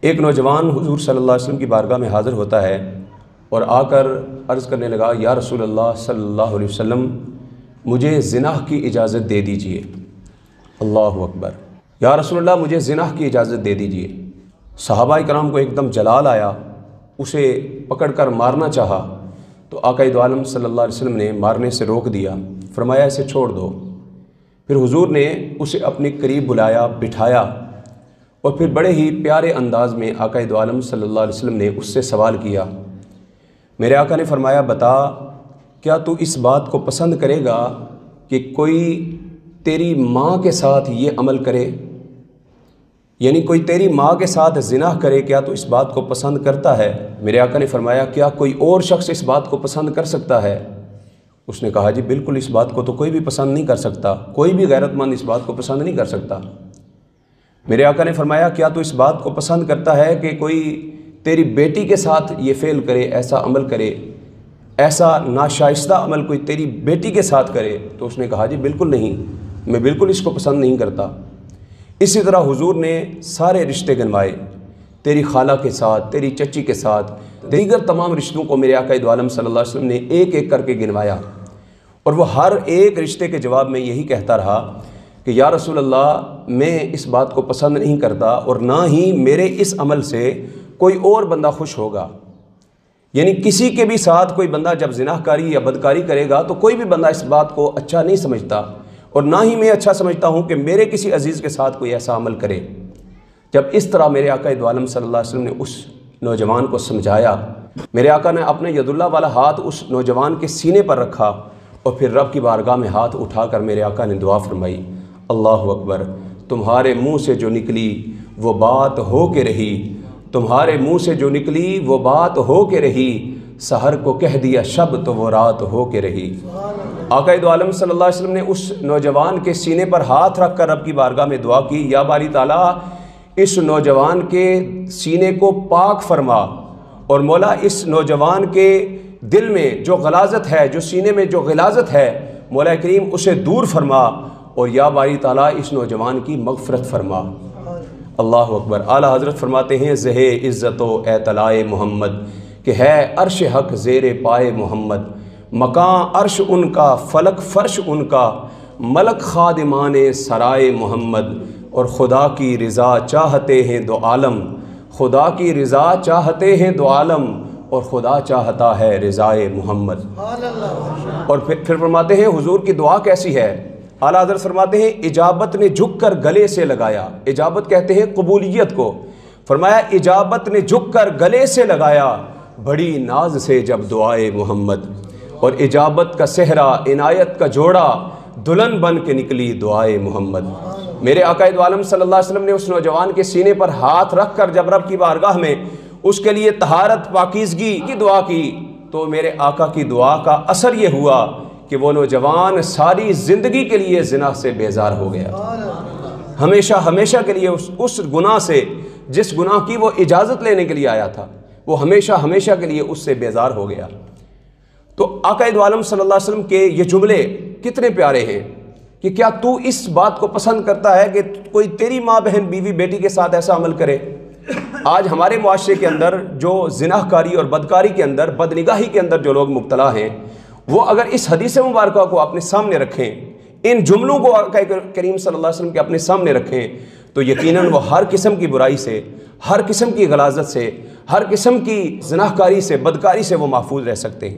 ایک نوجوان حضور صلی اللہ علیہ وسلم کی بارگاہ میں حاضر ہوتا ہے اور آ کر عرض کرنے لگا، یا رسول اللہ صلی اللہ علیہ وسلم، مجھے زنا کی اجازت دے دیجئے۔ اللہ اکبر، یا رسول اللہ مجھے زنا کی اجازت دے دیجئے۔ صحابہ کرام کو ایک دم جلال آیا، اسے پکڑ کر مارنا چاہا تو آقا دو عالم صلی اللہ علیہ وسلم نے مارنے سے روک دیا، فرمایا اسے چھوڑ دو۔ پھر حضور نے اسے اپنے قریب بلایا، بٹھایا اور پھر بڑے ہی پیارے انداز میں آقا دو عالم صلی اللہ علیہ وسلم نے اس سے سوال کیا۔ میرے آقا نے فرمایا، بتا کیا تو اس بات کو پسند کرے گا کہ کوئی تیری ماں کے ساتھ یہ عمل کرے؟ یعنی کوئی تیری ماں کے ساتھ زنا کرے، کیا تو اس بات کو پسند کرتا ہے؟ میرے آقا نے فرمایا، کیا کوئی اور شخص اس بات کو پسند کر سکتا ہے؟ اس نے کہا، جی بالکل، اس بات کو تو کوئی بھی پسند نہیں کر سکتا، کوئی بھی غیرت مند اس بات کو پسند نہیں کر سکتا۔ میرے آقا نے فرمایا، کیا تو اس بات کو پسند کرتا ہے کہ کوئی تیری بیٹی کے ساتھ یہ فعل کرے، ایسا عمل کرے، ایسا ناشائستہ عمل کوئی تیری بیٹی کے ساتھ کرے؟ تو اس نے کہا، جی بالکل نہیں، میں بالکل اس کو پسند نہیں کرتا۔ اسی طرح حضور نے سارے رشتے گنوائے، تیری خالہ کے ساتھ، تیری چچی کے ساتھ، دیگر تمام رشتوں کو میرے آقا دو عالم صلی اللہ علیہ وسلم نے ایک ایک کر کے گنوایا، اور وہ ہر ایک رشتے کے جواب میں یہی کہتا رہا کہ یا رسول اللہ، میں اس بات کو پسند نہیں کرتا اور نہ ہی میرے اس عمل سے کوئی اور بندہ خوش ہوگا۔ یعنی کسی کے بھی ساتھ کوئی بندہ جب زنا کاری یا بدکاری کرے گا تو کوئی بھی بندہ اس بات کو اچھا نہیں سمجھتا، اور نہ ہی میں اچھا سمجھتا ہوں کہ میرے کسی عزیز کے ساتھ کوئی ایسا عمل کرے۔ جب اس طرح میرے آقا دو عالم صلی اللہ علیہ وسلم نے اس نوجوان کو سمجھایا، میرے آقا نے اپنے ید اللہ والا ہاتھ اس نوجوان کے سینے پر رکھا اور پھر رب کی بارگاہ میں ہاتھ اٹھا کر میرے آقا نے دعا فرمائی، اللہ اکبر، تمہارے منہ سے جو نکلی وہ بات ہو کے رہی، تمہارے منہ سے جو نکلی وہ بات ہو کے رہی، سحر کو کہہ دیا شب تو وہ رات ہو کے رہی۔ آقا دو عالم صلی اللہ علیہ وسلم نے اس نوجوان کے سینے پر ہاتھ رکھ کر رب کی بارگاہ میں دعا کی، یا باری تعالیٰ اس نوجوان کے سینے کو پاک فرما، اور مولا اس نوجوان کے دل میں جو غلاظت ہے، جو سینے میں جو غلاظت ہے، مولا کریم اسے دور فرما، اور یا باری تعالیٰ اس نوجوان کی مغفرت فرما۔ اللہ اکبر۔ اعلیٰ حضرت فرماتے ہیں، زہے عزت و اعتلائے محمد، کہ ہے عرش حق زیر پائے محمد، مکان عرش ان کا، فلک فرش ان کا، ملک خادمان سرائے محمد، اور خدا کی رضا چاہتے ہیں دو عالم، خدا کی رضا چاہتے ہیں دو عالم، اور خدا چاہتا ہے رضائے محمد۔ اور پھر فرماتے ہیں حضور کی دعا کیسی ہے؟ اعلیٰ حضرت فرماتے ہیں، اجابت نے جھک کر گلے سے لگایا، اجابت کہتے ہیں قبولیت کو، فرمایا اجابت نے جھک کر گلے سے لگایا، بڑی ناز سے جب دعائے محمد، اور اجابت کا صحرا عنایت کا جوڑا، دلہن بن کے نکلی دعائے محمد۔ میرے آقا دو عالم صلی اللہ علیہ وسلم نے اس نوجوان کے سینے پر ہاتھ رکھ کر جب رب کی بارگاہ میں اس کے لیے طہارت پاکیزگی کی دعا کی، تو میرے آقا کی دعا کا اثر یہ ہوا کہ وہ نوجوان ساری زندگی کے لیے زنا سے بیزار ہو گیا، ہمیشہ ہمیشہ کے لیے اس گناہ سے جس گناہ کی وہ اجازت لینے کے لیے آیا تھا، وہ ہمیشہ ہمیشہ کے لیے اس سے بیزار ہو گیا۔ تو آقا دو عالم صلی اللہ علیہ وسلم کے یہ جملے کتنے پیارے ہیں کہ کیا تو اس بات کو پسند کرتا ہے کہ کوئی تیری ماں بہن بیوی بیٹی کے ساتھ ایسا عمل کرے؟ آج ہمارے معاشرے کے اندر جو زنا کاری اور بدکاری کے اندر، بدنگاہی کے اندر جو لوگ مبتلا ہیں، وہ اگر اس حدیث مبارکہ کو اپنے سامنے رکھیں، ان جملوں کو آقا کریم صلی اللہ علیہ وسلم کے اپنے سامنے رکھیں، تو یقیناً وہ ہر قسم کی برائی سے، ہر قسم کی غلاظت سے، ہر قسم کی زنا کاری سے، بدکاری سے وہ محفوظ رہ سکتے ہیں۔